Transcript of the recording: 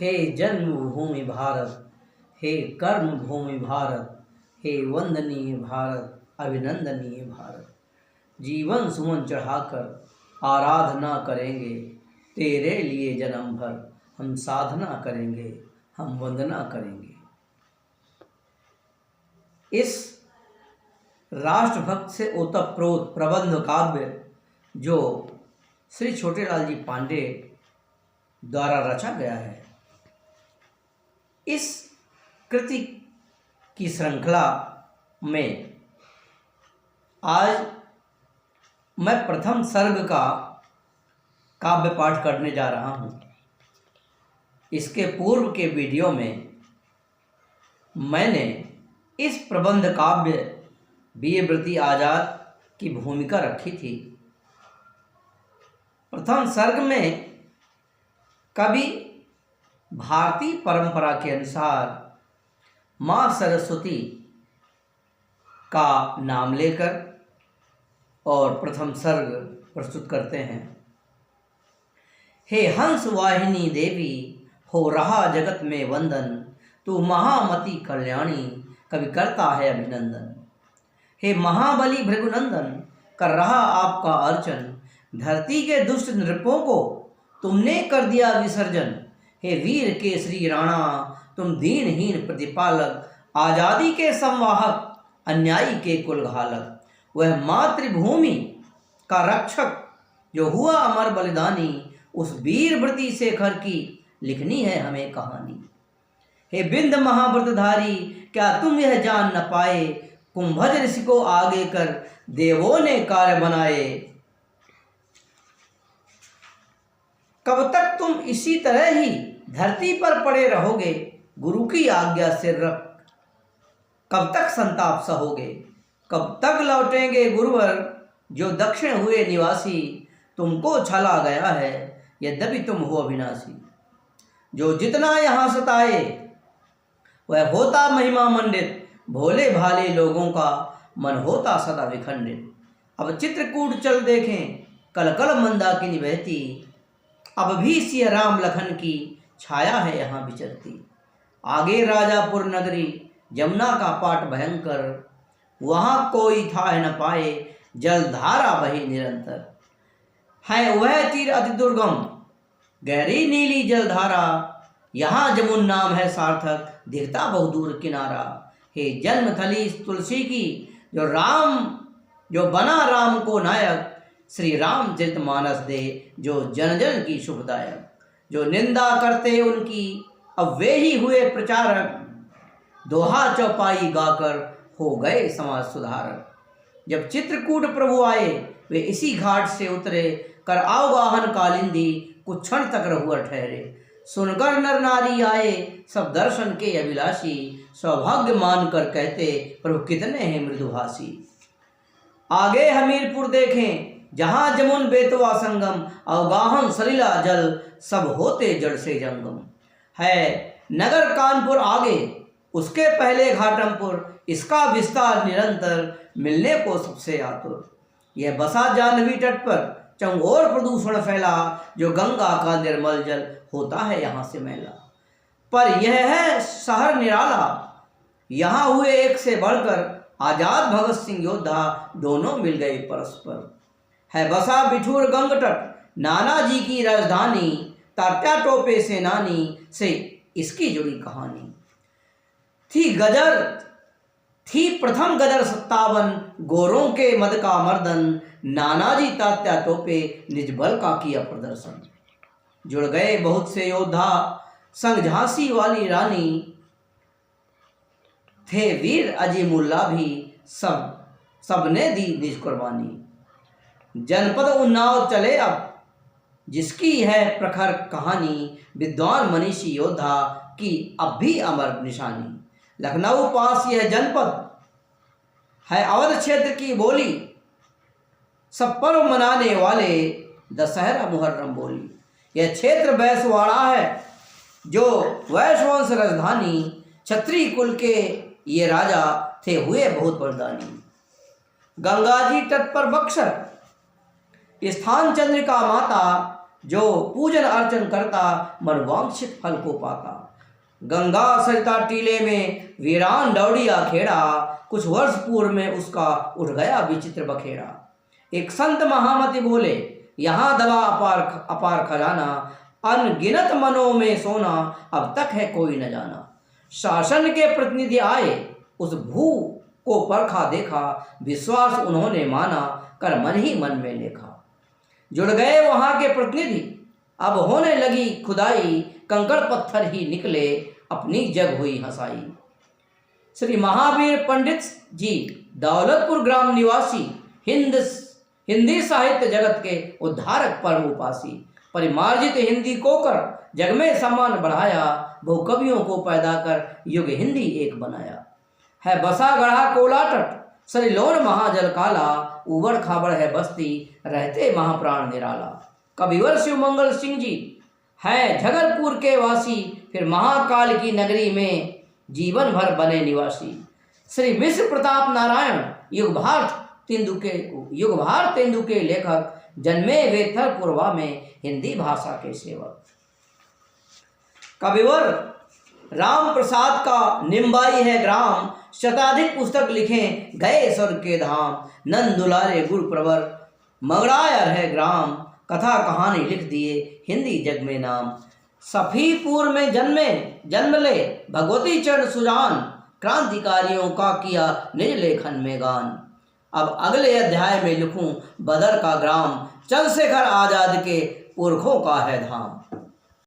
हे जन्मभूमि भारत, हे कर्मभूमि भारत, हे वंदनीय भारत, अभिनंदनीय भारत। जीवन सुमन चढ़ाकर आराधना करेंगे, तेरे लिए जन्म भर हम साधना करेंगे, हम वंदना करेंगे। इस राष्ट्रभक्त से ओतप्रोत प्रबंध काव्य जो श्री छोटेलाल जी पांडे द्वारा रचा गया है, इस कृति की श्रृंखला में आज मैं प्रथम सर्ग का काव्य पाठ करने जा रहा हूँ। इसके पूर्व के वीडियो में मैंने इस प्रबंध काव्य वीरव्रती आजाद की भूमिका रखी थी। प्रथम सर्ग में कवि भारतीय परंपरा के अनुसार माँ सरस्वती का नाम लेकर और प्रथम सर्ग प्रस्तुत करते हैं। हे हंस वाहिनी देवी, हो रहा जगत में वंदन, तू महामति कल्याणी, कवि करता है अभिनंदन। हे महाबली भृगुनंदन, कर रहा आपका अर्चन, धरती के दुष्ट नृपों को तुमने कर दिया विसर्जन। हे वीर के श्री राणा, तुम दीनहीन प्रतिपालक, आजादी के संवाहक, अन्यायी के कुलघालक। वह मातृभूमि का रक्षक जो हुआ अमर बलिदानी, उस वीरव्रती शेखर की लिखनी है हमें कहानी। हे बिंद महाव्रतधारी, क्या तुम यह जान न पाए, कुंभज ऋषि को आगे कर देवों ने कार्य बनाए। कब तक तुम इसी तरह ही धरती पर पड़े रहोगे, गुरु की आज्ञा से रख कब तक संताप सहोगे। कब तक लौटेंगे गुरुवर जो दक्षिण हुए निवासी, तुमको छला गया है यद्यपि तुम हो अविनाशी। जो जितना यहाँ सताए वह होता महिमा मंडित, भोले भाले लोगों का मन होता सदा विखंडित। अब चित्रकूट चल देखें, कल कल मंदाकिनी बहती, अब भी सिया राम लखन की छाया है यहाँ विचरती। आगे राजापुर नगरी, जमुना का पाट भयंकर, वहाँ कोई था न पाए, जलधारा बही निरंतर। है वह तीर अति दुर्गम, गहरी नीली जलधारा, यहाँ जमुन नाम है सार्थक, दिखता बहुदूर किनारा। हे जन्मथली तुलसी की, जो बना राम को नायक, श्री रामचरितमानस दे जो जन जन की शुभदायक। जो निंदा करते उनकी अब वे ही हुए प्रचारक, दोहा चौपाई गाकर हो गए समाज सुधारक। जब चित्रकूट प्रभु आए वे इसी घाट से उतरे, कर अवगाहन कालिंदी कुछ क्षण तक रहुआ ठहरे। सुनकर नर नारी आए सब दर्शन के अभिलाषी, सौभाग्य मानकर कहते प्रभु कितने हैं मृदुभाषी। आगे हमीरपुर देखें, जहाँ जमुन बेतवा संगम, अवगाहन सलिला जल, सब होते जड़ से जंगम। है नगर कानपुर आगे, उसके पहले घाटमपुर, इसका विस्तार निरंतर, मिलने को सबसे आतुर। यह बसा जाह्नवी तट पर, चंगोर प्रदूषण फैला, जो गंगा का निर्मल जल होता है यहाँ से मैला। पर यह है शहर निराला, यहाँ हुए एक से बढ़कर, आजाद भगत सिंह योद्धा दोनों मिल गए परस्पर। है बसा बिठूर गंग तट, नानाजी की राजधानी, तात्या टोपे सेनानी से इसकी जुड़ी कहानी। थी प्रथम गदर 57, गोरों के मद का मर्दन, नानाजी तात्या टोपे निज बल का किया प्रदर्शन। जुड़ गए बहुत से योद्धा संग झांसी वाली रानी, थे वीर अजीमुल्ला भी, सबने दी निज कुर्बानी। जनपद उन्नाव चले अब, जिसकी है प्रखर कहानी, विद्वान मनीषी योद्धा की अब भी अमर निशानी। लखनऊ पास यह जनपद है अवध क्षेत्र की बोली, सब पर्व मनाने वाले दशहरा मुहर्रम बोली। यह क्षेत्र बैसवाड़ा है जो वैश्ववंश राजधानी, क्षत्रिय कुल के ये राजा थे हुए बहुत वरदानी। गंगा जी तट पर बक्सर स्थान चंद्रिका माता, जो पूजन अर्चन करता मनवांछित फल को पाता। गंगा सरिता टीले में वीरान दौड़िया खेड़ा, कुछ वर्ष पूर्व में उसका उठ गया विचित्र बखेड़ा। एक संत महामति बोले, यहाँ दबा अपार अपार खजाना, अनगिनत मनों में सोना, अब तक है कोई न जाना। शासन के प्रतिनिधि आए, उस भू को परखा देखा, विश्वास उन्होंने माना, कर मन ही मन में लेखा। जुड़ गए वहाँ के प्रतिनिधि, अब होने लगी खुदाई, कंकड़ पत्थर ही निकले, अपनी जग हुई हंसाई। श्री महावीर पंडित जी दौलतपुर ग्राम निवासी, हिंदी साहित्य जगत के उद्धारक परम उपासी, परिमार्जित हिंदी को कर जग में सम्मान बढ़ाया, बहु कवियों को पैदा कर युग हिंदी एक बनाया। है बसा गढ़ा कोलाटट, सरिलोन महाजल काला, उबड़ खाबड़ है बस्ती, रहते महाप्राण निराला। कविवर शिव मंगल सिंह जी हैं झगलपुर के वासी, फिर महाकाल की नगरी में जीवन भर बने निवासी। श्री मिश्र प्रताप नारायण युगभार तेंदु के लेखक, जन्मे वे थर पूर्वा में हिंदी भाषा के सेवक। कविवर राम प्रसाद का निम्बाई है ग्राम, शताधिक पुस्तक लिखे गए स्वर्ग के धाम। नंद दुलारे गुरु प्रवर मगड़ायर है ग्राम, कथा कहानी लिख दिए हिंदी जग में नाम। सफीपुर में जन्म ले भगवती चरण सुजान, क्रांतिकारियों का किया निज लेखन में गान। अब अगले अध्याय में लिखूं बदर का ग्राम, चंद्रशेखर आजाद के पुरखों का है धाम।